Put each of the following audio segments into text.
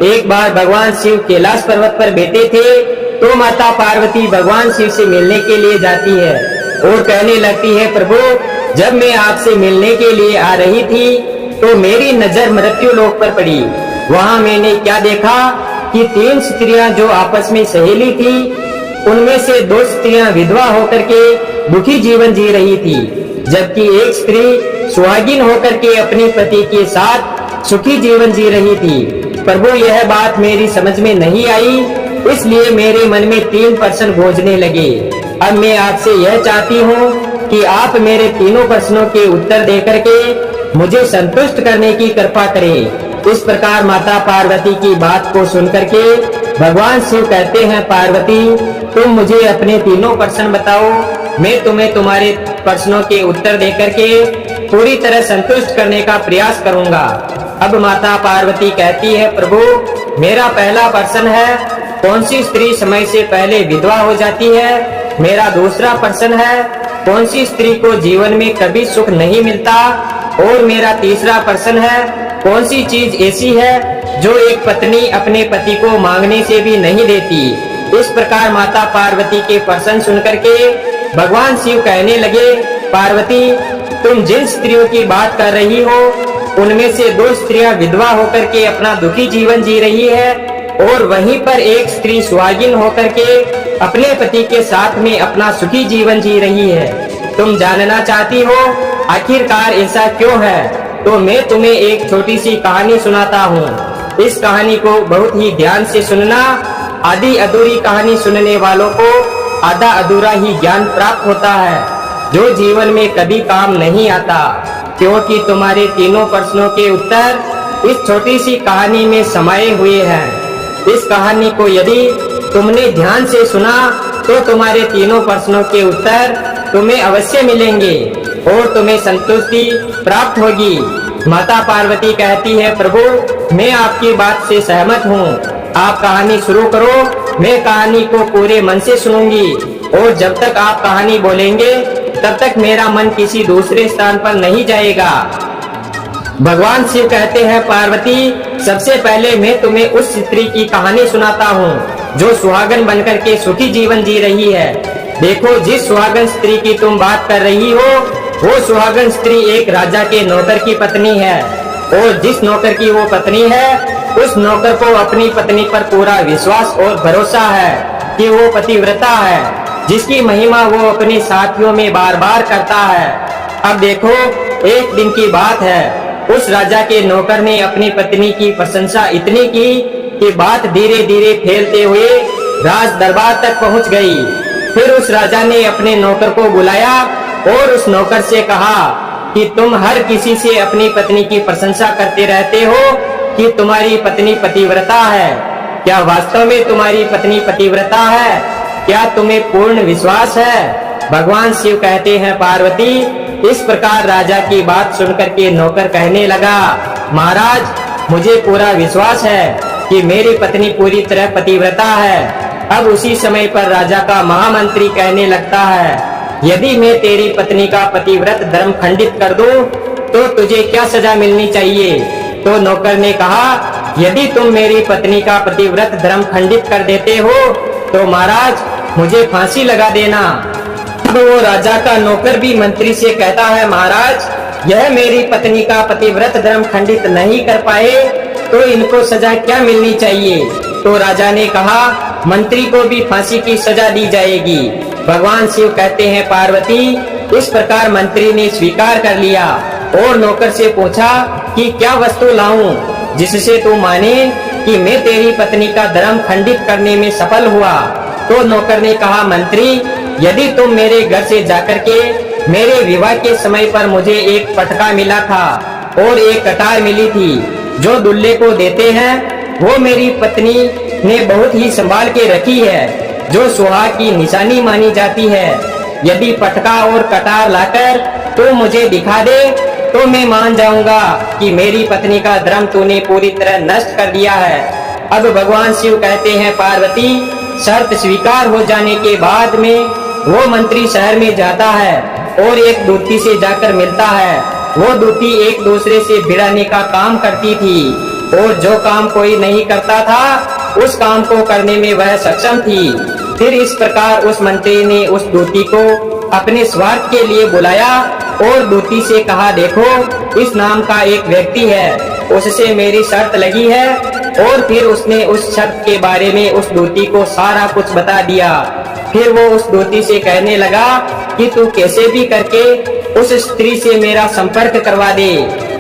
एक बार भगवान शिव कैलाश पर्वत पर बैठे थे तो माता पार्वती भगवान शिव से मिलने के लिए जाती है और कहने लगती है, प्रभु जब मैं आपसे मिलने के लिए आ रही थी तो मेरी नजर मृत्यु लोक पर पड़ी। वहाँ मैंने क्या देखा कि 3 स्त्रियां जो आपस में सहेली थी, उनमें से 2 स्त्रियां विधवा होकर के दुखी जीवन जी रही थी, जबकि एक स्त्री सुहागिन होकर के अपने पति के साथ सुखी जीवन जी रही थी। प्रभु यह बात मेरी समझ में नहीं आई, इसलिए मेरे मन में 3 प्रश्न गूंजने लगे। अब मैं आपसे यह चाहती हूँ कि आप मेरे तीनों प्रश्नों के उत्तर देकर के मुझे संतुष्ट करने की कृपा करें। इस प्रकार माता पार्वती की बात को सुनकर के भगवान शिव कहते हैं, पार्वती तुम मुझे अपने तीनों प्रश्न बताओ, मैं तुम्हें तुम्हारे प्रश्नों के उत्तर देकर के पूरी तरह संतुष्ट करने का प्रयास करूंगा। अब माता पार्वती कहती है, प्रभु मेरा पहला प्रश्न है, कौन सी स्त्री समय से पहले विधवा हो जाती है। मेरा दूसरा प्रश्न है, कौन सी स्त्री को जीवन में कभी सुख नहीं मिलता। और मेरा तीसरा प्रश्न है, कौन सी चीज ऐसी है जो एक पत्नी अपने पति को मांगने से भी नहीं देती। इस प्रकार माता पार्वती के प्रश्न सुनकर के भगवान शिव कहने लगे, पार्वती तुम जिन स्त्रियों की बात कर रही हो उनमें से 2 स्त्रियां विधवा होकर के अपना दुखी जीवन जी रही है और वहीं पर एक स्त्री सुहागिन होकर के अपने पति के साथ में अपना सुखी जीवन जी रही है। तुम जानना चाहती हो आखिरकार ऐसा क्यों है, तो मैं तुम्हें एक छोटी सी कहानी सुनाता हूँ। इस कहानी को बहुत ही ध्यान से सुनना। आधी अधूरी कहानी सुनने वालों को आधा अधूरा ही ज्ञान प्राप्त होता है, जो जीवन में कभी काम नहीं आता, क्योंकि तुम्हारे तीनों प्रश्नों के उत्तर इस छोटी सी कहानी में समाये हुए हैं। इस कहानी को यदि तुमने ध्यान से सुना तो तुम्हारे तीनों प्रश्नों के उत्तर तुम्हें अवश्य मिलेंगे और तुम्हें संतुष्टि प्राप्त होगी। माता पार्वती कहती है, प्रभु मैं आपकी बात से सहमत हूँ, आप कहानी शुरू करो, मैं कहानी को पूरे मन से सुनूंगी और जब तक आप कहानी बोलेंगे तब तक मेरा मन किसी दूसरे स्थान पर नहीं जाएगा। भगवान शिव कहते हैं, पार्वती सबसे पहले मैं तुम्हें उस स्त्री की कहानी सुनाता हूँ जो सुहागन बनकर के सुखी जीवन जी रही है। देखो जिस सुहागन स्त्री की तुम बात कर रही हो वो सुहागन स्त्री एक राजा के नौकर की पत्नी है और जिस नौकर की वो पत्नी है उस नौकर को अपनी पत्नी पर पूरा विश्वास और भरोसा है कि वो पतिव्रता है, जिसकी महिमा वो अपने साथियों में बार बार करता है। अब देखो एक दिन की बात है, उस राजा के नौकर ने अपनी पत्नी की प्रशंसा इतनी की कि बात धीरे धीरे फैलते हुए राज दरबार तक पहुंच गई। फिर उस राजा ने अपने नौकर को बुलाया और उस नौकर से कहा कि तुम हर किसी से अपनी पत्नी की प्रशंसा करते रहते हो कि तुम्हारी पत्नी पतिव्रता है। क्या वास्तव में तुम्हारी पत्नी पतिव्रता है? क्या तुम्हें पूर्ण विश्वास है? भगवान शिव कहते हैं, पार्वती इस प्रकार राजा की बात सुनकर के नौकर कहने लगा, महाराज मुझे पूरा विश्वास है कि मेरी पत्नी पूरी तरह पतिव्रता है। अब उसी समय पर राजा का महामंत्री कहने लगता है, यदि मैं तेरी पत्नी का पतिव्रत धर्म खंडित कर दूं तो तुझे क्या सजा मिलनी चाहिए? तो नौकर ने कहा, यदि तुम मेरी पत्नी का पतिव्रत धर्म खंडित कर देते हो तो महाराज मुझे फांसी लगा देना। अब वो राजा का नौकर भी मंत्री से कहता है, महाराज यह मेरी पत्नी का पतिव्रत धर्म खंडित नहीं कर पाए तो इनको सजा क्या मिलनी चाहिए? तो राजा ने कहा, मंत्री को भी फांसी की सजा दी जाएगी। भगवान शिव कहते हैं, पार्वती इस प्रकार मंत्री ने स्वीकार कर लिया और नौकर से पूछा कि क्या वस्तु लाऊं जिससे तू माने कि मैं तेरी पत्नी का धर्म खंडित करने में सफल हुआ। तो नौकर ने कहा, मंत्री यदि तुम मेरे घर से जाकर के मेरे विवाह के समय पर मुझे एक पटका मिला था और एक कटार मिली थी जो दूल्हे को देते हैं, वो मेरी पत्नी ने बहुत ही संभाल के रखी है, जो सुहाग की निशानी मानी जाती है। यदि पटका और कटार लाकर तू मुझे दिखा दे तो मैं मान जाऊंगा कि मेरी पत्नी का धर्म तूने पूरी तरह नष्ट कर दिया है। अब भगवान शिव कहते हैं, पार्वती शर्त स्वीकार हो जाने के बाद में वो मंत्री शहर में जाता है और एक दूती से जाकर मिलता है। वो दूती एक दूसरे से भिड़ाने का काम करती थी। और जो काम कोई नहीं करता था उस काम को करने में वह सक्षम थी। फिर इस प्रकार उस मंत्री ने उस दूती को अपने स्वार्थ के लिए बुलाया और दूती से कहा, देखो इस नाम का एक व्यक्ति है, उससे मेरी शर्त लगी है। और फिर उसने उस शर्त के बारे में उस दूती को सारा कुछ बता दिया। फिर वो उस दूती से कहने लगा कि तू कैसे भी करके उस स्त्री से मेरा संपर्क करवा दे,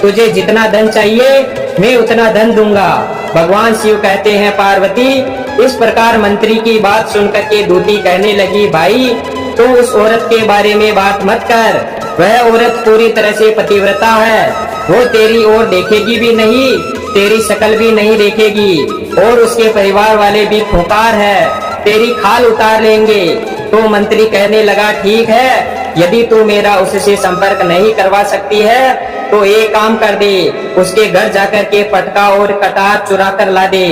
तुझे जितना धन चाहिए मैं उतना धन दूंगा। भगवान शिव कहते हैं, पार्वती इस प्रकार मंत्री की बात सुनकर के दूती कहने लगी, भाई तू उस औरत के बारे में बात मत कर, वह औरत पूरी तरह से पतिव्रता है, वो तेरी ओर देखेगी भी नहीं, तेरी शक्ल भी नहीं देखेगी, और उसके परिवार वाले भी खूंखार है, तेरी खाल उतार लेंगे। तो मंत्री कहने लगा, ठीक है, यदि तू मेरा उससे संपर्क नहीं करवा सकती है तो एक काम कर दे, उसके घर जाकर के पटका और कटार चुरा कर ला दे,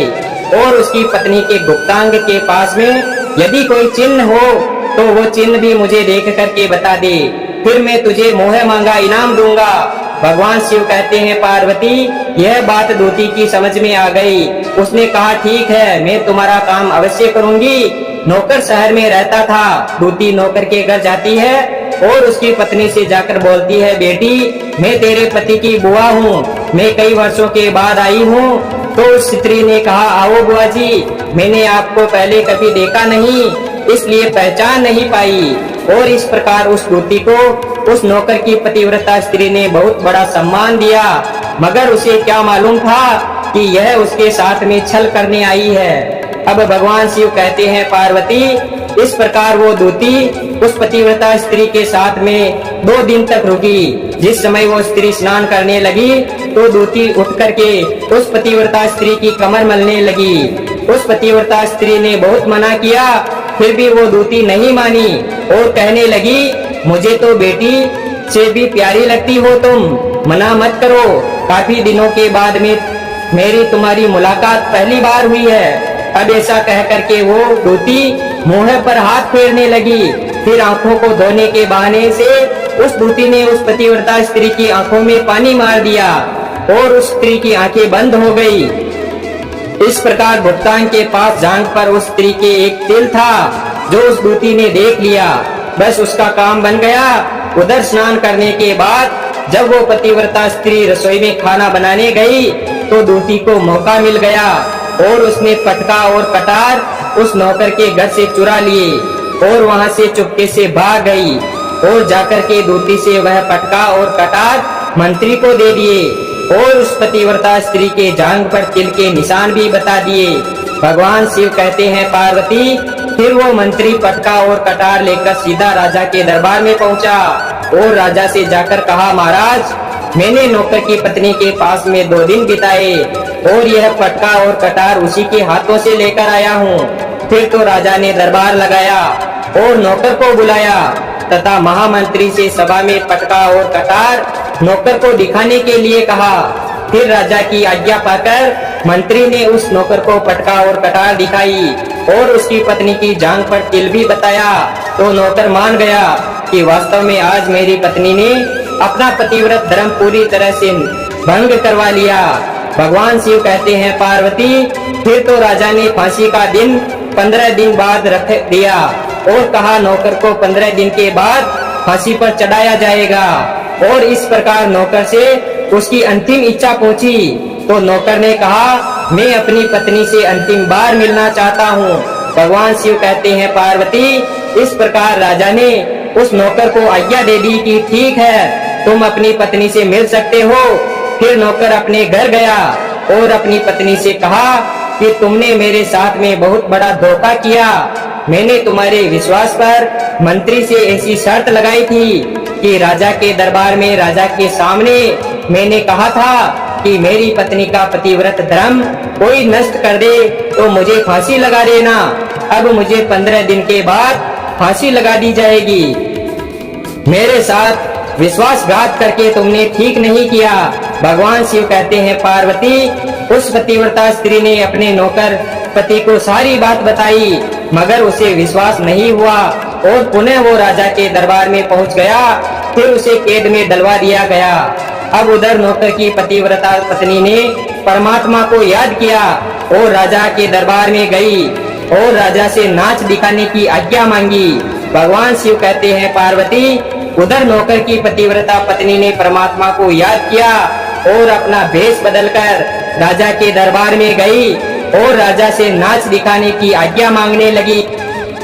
और उसकी पत्नी के गुप्तांग के पास में यदि कोई चिन्ह हो तो वो चिन्ह भी मुझे देख करके बता दे, फिर मैं तुझे मोह मांगा इनाम दूंगा। भगवान शिव कहते हैं, पार्वती यह बात दूती की समझ में आ गई। उसने कहा, ठीक है, मैं तुम्हारा काम अवश्य करूंगी। नौकर शहर में रहता था। दूती नौकर के घर जाती है और उसकी पत्नी से जाकर बोलती है, बेटी मैं तेरे पति की बुआ हूँ, मैं कई वर्षों के बाद आई हूँ। तो उस स्त्री ने कहा, आओ बुआ जी, मैंने आपको पहले कभी देखा नहीं, इसलिए पहचान नहीं पाई। और इस प्रकार उस दूती को उस नौकर की पतिव्रता स्त्री ने बहुत बड़ा सम्मान दिया, मगर उसे क्या मालूम था कि यह उसके साथ में छल करने आई है। अब भगवान शिव कहते हैं, पार्वती इस प्रकार वो दूती उस पतिव्रता स्त्री के साथ में 2 दिन तक रुकी। जिस समय वो स्त्री स्नान करने लगी तो दूती उठ करके उस पतिव्रता स्त्री की कमर मलने लगी। उस पतिव्रता स्त्री ने बहुत मना किया, फिर भी वो दूती नहीं मानी और कहने लगी, मुझे तो बेटी से भी प्यारी लगती हो तुम, मना मत करो। काफी दिनों के बाद में मेरी तुम्हारी मुलाकात पहली बार हुई है। अब ऐसा कह करके वो दूती मुंह पर हाथ फेरने लगी। फिर आंखों को धोने के बहाने से उस दूती ने उस पतिव्रता स्त्री की आंखों में पानी मार दिया और उस स्त्री की आंखें बंद हो गई। इस प्रकार भुगतान के पास जांघ पर उस स्त्री के एक तिल था जो उस दूती ने देख लिया। बस उसका काम बन गया। उधर स्नान करने के बाद जब वो पतिव्रता स्त्री रसोई में खाना बनाने गई तो दूती को मौका मिल गया और उसने पटका और कटार उस नौकर के घर से चुरा लिए और वहां से चुपके से भाग गई और जाकर के दूती से वह पटका और कटार मंत्री को दे दिए और उस पतिव्रता स्त्री के जांघ पर तिल के निशान भी बता दिए। भगवान शिव कहते हैं, पार्वती फिर वो मंत्री पटका और कटार लेकर सीधा राजा के दरबार में पहुंचा और राजा से जाकर कहा, महाराज मैंने नौकर की पत्नी के पास में 2 दिन बिताए और यह पटका और कटार उसी के हाथों से लेकर आया हूँ। फिर तो राजा ने दरबार लगाया और नौकर को बुलाया तथा महामंत्री से सभा में पटका और कटार नौकर को दिखाने के लिए कहा। फिर राजा की आज्ञा पाकर मंत्री ने उस नौकर को पटका और कटार दिखाई और उसकी पत्नी की जांघ पर तिल भी बताया। तो नौकर मान गया कि वास्तव में आज मेरी पत्नी ने अपना पतिव्रत धर्म पूरी तरह से भंग करवा लिया। भगवान शिव कहते हैं, पार्वती फिर तो राजा ने फांसी का दिन 15 दिन बाद रख दिया और कहा नौकर को 15 दिन के बाद फांसी पर चढ़ाया जाएगा। और इस प्रकार नौकर से उसकी अंतिम इच्छा पहुंची। तो नौकर ने कहा, मैं अपनी पत्नी से अंतिम बार मिलना चाहता हूँ। भगवान शिव कहते हैं, पार्वती इस प्रकार राजा ने उस नौकर को आज्ञा दे दी कि ठीक है तुम अपनी पत्नी से मिल सकते हो। फिर नौकर अपने घर गया और अपनी पत्नी से कहा कि तुमने मेरे साथ में बहुत बड़ा धोखा किया। मैंने तुम्हारे विश्वास पर मंत्री से ऐसी शर्त लगाई थी कि राजा के दरबार में राजा के सामने मैंने कहा था कि मेरी पत्नी का पतिव्रत धर्म कोई नष्ट कर दे तो मुझे फांसी लगा देना। अब मुझे 15 दिन के बाद फांसी लगा दी जाएगी। मेरे साथ विश्वासघात करके तुमने ठीक नहीं किया। भगवान शिव कहते हैं, पार्वती उस पतिव्रता स्त्री ने अपने नौकर पति को सारी बात बताई मगर उसे विश्वास नहीं हुआ और पुनः वो राजा के दरबार में पहुंच गया। फिर उसे कैद में डलवा दिया गया अब उधर नौकर की पतिव्रता पत्नी ने परमात्मा को याद किया और राजा के दरबार में गई और राजा से नाच दिखाने की आज्ञा मांगी। भगवान शिव कहते हैं पार्वती, उधर नौकर की पतिव्रता पत्नी ने परमात्मा को याद किया और अपना भेष बदलकर राजा के दरबार में गई और राजा से नाच दिखाने की आज्ञा मांगने लगी,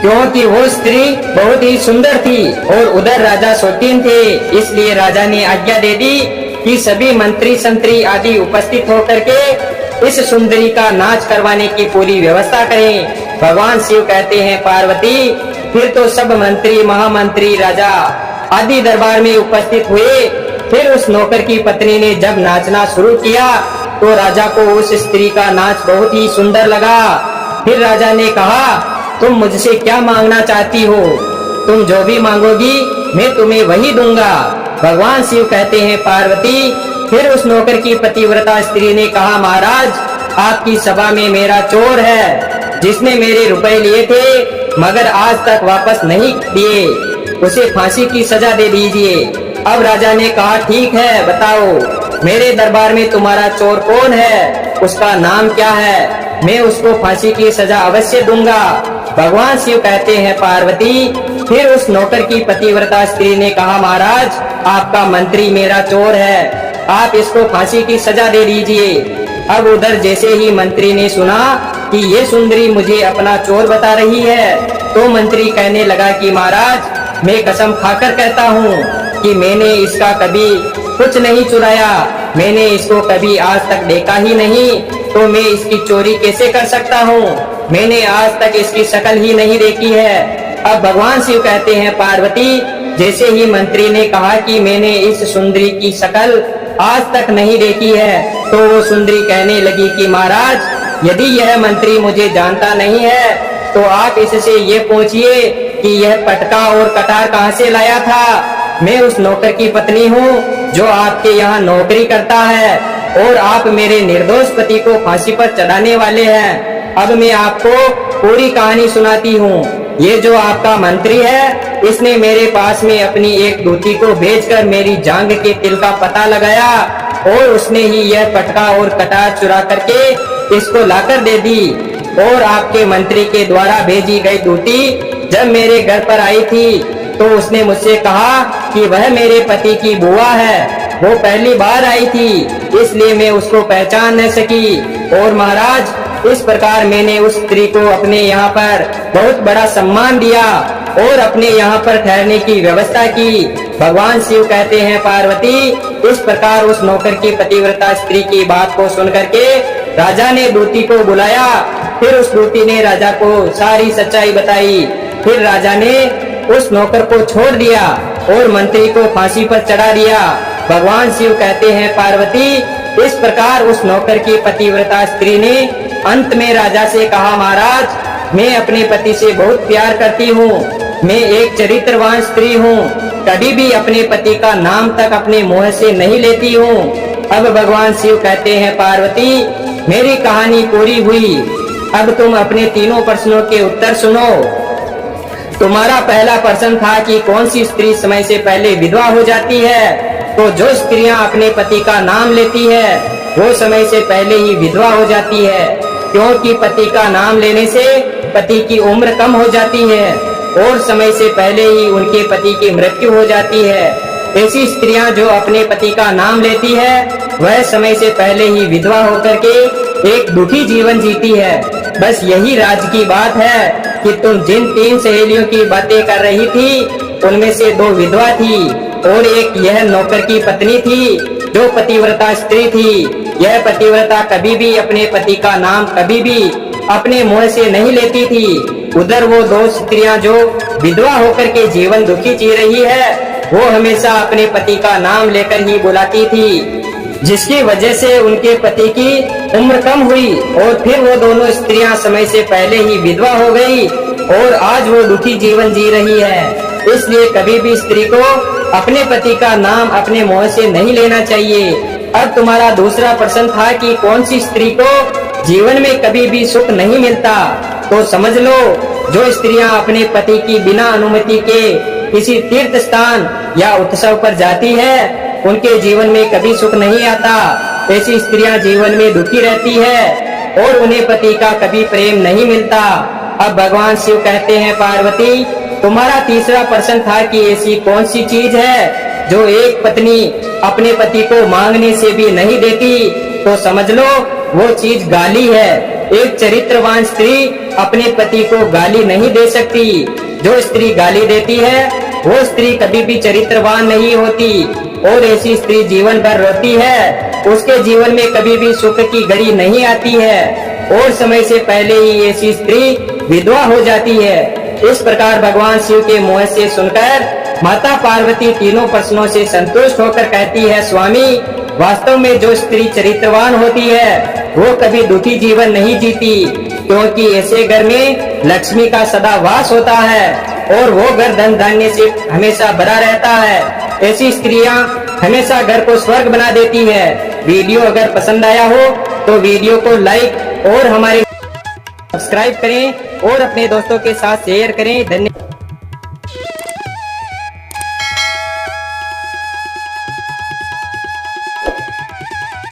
क्योंकि वो स्त्री बहुत ही सुंदर थी और उधर राजा शौकीन थे। इसलिए राजा ने आज्ञा दे दी कि सभी मंत्री संतरी आदि उपस्थित होकर के इस सुंदरी का नाच करवाने की पूरी व्यवस्था करें। भगवान शिव कहते हैं पार्वती, फिर तो सब मंत्री महामंत्री राजा आदि दरबार में उपस्थित हुए। फिर उस नौकर की पत्नी ने जब नाचना शुरू किया तो राजा को उस स्त्री का नाच बहुत ही सुंदर लगा। फिर राजा ने कहा, तुम मुझसे क्या मांगना चाहती हो? तुम जो भी मांगोगी मैं तुम्हें वही दूंगा। भगवान शिव कहते हैं पार्वती, फिर उस नौकर की पतिव्रता स्त्री ने कहा, महाराज आपकी सभा में मेरा चोर है जिसने मेरे रुपए लिए थे मगर आज तक वापस नहीं दिए, उसे फांसी की सजा दे दीजिए। अब राजा ने कहा, ठीक है, बताओ मेरे दरबार में तुम्हारा चोर कौन है, उसका नाम क्या है, मैं उसको फांसी की सजा अवश्य दूंगा। भगवान शिव कहते हैं पार्वती, फिर उस नौकर की पतिव्रता स्त्री ने कहा, महाराज आपका मंत्री मेरा चोर है, आप इसको फांसी की सजा दे दीजिए। अब उधर जैसे ही मंत्री ने सुना कि ये सुंदरी मुझे अपना चोर बता रही है तो मंत्री कहने लगा कि महाराज मैं कसम खाकर कहता हूँ कि मैंने इसका कभी कुछ नहीं चुराया, मैंने इसको कभी आज तक देखा ही नहीं, तो मैं इसकी चोरी कैसे कर सकता हूँ, मैंने आज तक इसकी शक्ल ही नहीं देखी है। अब भगवान शिव कहते हैं पार्वती, जैसे ही मंत्री ने कहा कि मैंने इस सुंदरी की शक्ल आज तक नहीं देखी है तो वो सुंदरी कहने लगी कि महाराज यदि यह मंत्री मुझे जानता नहीं है तो आप इससे ये पूछिए कि यह पटका और कटार कहाँ से लाया था। मैं उस नौकर की पत्नी हूँ जो आपके यहाँ नौकरी करता है और आप मेरे निर्दोष पति को फांसी पर चढ़ाने वाले हैं। अब मैं आपको पूरी कहानी सुनाती हूँ। ये जो आपका मंत्री है इसने मेरे पास में अपनी एक दूती को भेजकर मेरी जांग के तिल का पता लगाया और उसने ही यह पटका और कटार चुरा करके इसको लाकर दे दी। और आपके मंत्री के द्वारा भेजी गई दूती जब मेरे घर पर आई थी तो उसने मुझसे कहा कि वह मेरे पति की बुआ है, वो पहली बार आई थी इसलिए मैं उसको पहचान न सकी। और महाराज इस प्रकार मैंने उस स्त्री को अपने यहाँ पर बहुत बड़ा सम्मान दिया और अपने यहाँ पर ठहरने की व्यवस्था की। भगवान शिव कहते हैं पार्वती, इस प्रकार उस नौकर की पतिव्रता स्त्री की बात को सुन करके राजा ने दूती को बुलाया। फिर उस दूती ने राजा को सारी सच्चाई बताई। फिर राजा ने उस नौकर को छोड़ दिया और मंत्री को फांसी पर चढ़ा दिया। भगवान शिव कहते हैं पार्वती, इस प्रकार उस नौकर की पतिव्रता स्त्री ने अंत में राजा से कहा, महाराज मैं अपने पति से बहुत प्यार करती हूँ, मैं एक चरित्रवान स्त्री हूँ, कभी भी अपने पति का नाम तक अपने मुंह से नहीं लेती हूँ। अब भगवान शिव कहते हैं पार्वती, मेरी कहानी पूरी हुई, अब तुम अपने तीनों प्रश्नों के उत्तर सुनो। तुम्हारा पहला प्रश्न था कि कौन सी स्त्री समय से पहले विधवा हो जाती है। तो जो स्त्रियां अपने पति का नाम लेती है वो समय से पहले ही विधवा हो जाती है, क्योंकि पति का नाम लेने से पति की उम्र कम हो जाती है और समय से पहले ही उनके पति की मृत्यु हो जाती है। ऐसी स्त्रियां जो अपने पति का नाम लेती है वह समय से पहले ही विधवा होकर के एक दुखी जीवन जीती है। बस यही राज की बात है कि तुम जिन 3 सहेलियों की बातें कर रही थी उनमें से 2 विधवा थी और एक यह नौकर की पत्नी थी जो पतिव्रता स्त्री थी। यह पतिव्रता कभी भी अपने पति का नाम कभी भी अपने मुंह से नहीं लेती थी। उधर वो 2 स्त्रियां जो विधवा होकर के जीवन दुखी जी रही है वो हमेशा अपने पति का नाम लेकर ही बुलाती थी, जिसकी वजह से उनके पति की उम्र कम हुई और फिर वो दोनों स्त्रियां समय से पहले ही विधवा हो गई और आज वो दुखी जीवन जी रही है। इसलिए कभी भी स्त्री को अपने पति का नाम अपने मुंह से नहीं लेना चाहिए। अब तुम्हारा दूसरा प्रश्न था कि कौन सी स्त्री को जीवन में कभी भी सुख नहीं मिलता। तो समझ लो, जो स्त्रियां अपने पति की बिना अनुमति के किसी तीर्थ स्थान या उत्सव पर जाती है उनके जीवन में कभी सुख नहीं आता। ऐसी स्त्रियां जीवन में दुखी रहती है और उन्हें पति का कभी प्रेम नहीं मिलता। अब भगवान शिव कहते हैं, पार्वती तुम्हारा तीसरा प्रश्न था कि ऐसी कौन सी चीज है जो एक पत्नी अपने पति को मांगने से भी नहीं देती। तो समझ लो वो चीज गाली है। एक चरित्रवान स्त्री अपने पति को गाली नहीं दे सकती। जो स्त्री गाली देती है वो स्त्री कभी भी चरित्रवान नहीं होती और ऐसी स्त्री जीवन भर रोती है। उसके जीवन में कभी भी सुख की घड़ी नहीं आती है और समय से पहले ही ऐसी स्त्री विधवा हो जाती है। इस प्रकार भगवान शिव के मुंह से सुनकर माता पार्वती तीनों प्रश्नों से संतुष्ट होकर कहती है, स्वामी वास्तव में जो स्त्री चरित्रवान होती है वो कभी दुखी जीवन नहीं जीती, क्योंकि ऐसे घर में लक्ष्मी का सदा वास होता है और वो घर धन धान्य से हमेशा भरा रहता है। ऐसी स्त्रियां हमेशा घर को स्वर्ग बना देती है। वीडियो अगर पसंद आया हो तो वीडियो को लाइक और हमारे सब्सक्राइब करें और अपने दोस्तों के साथ शेयर करें। धन्यवाद।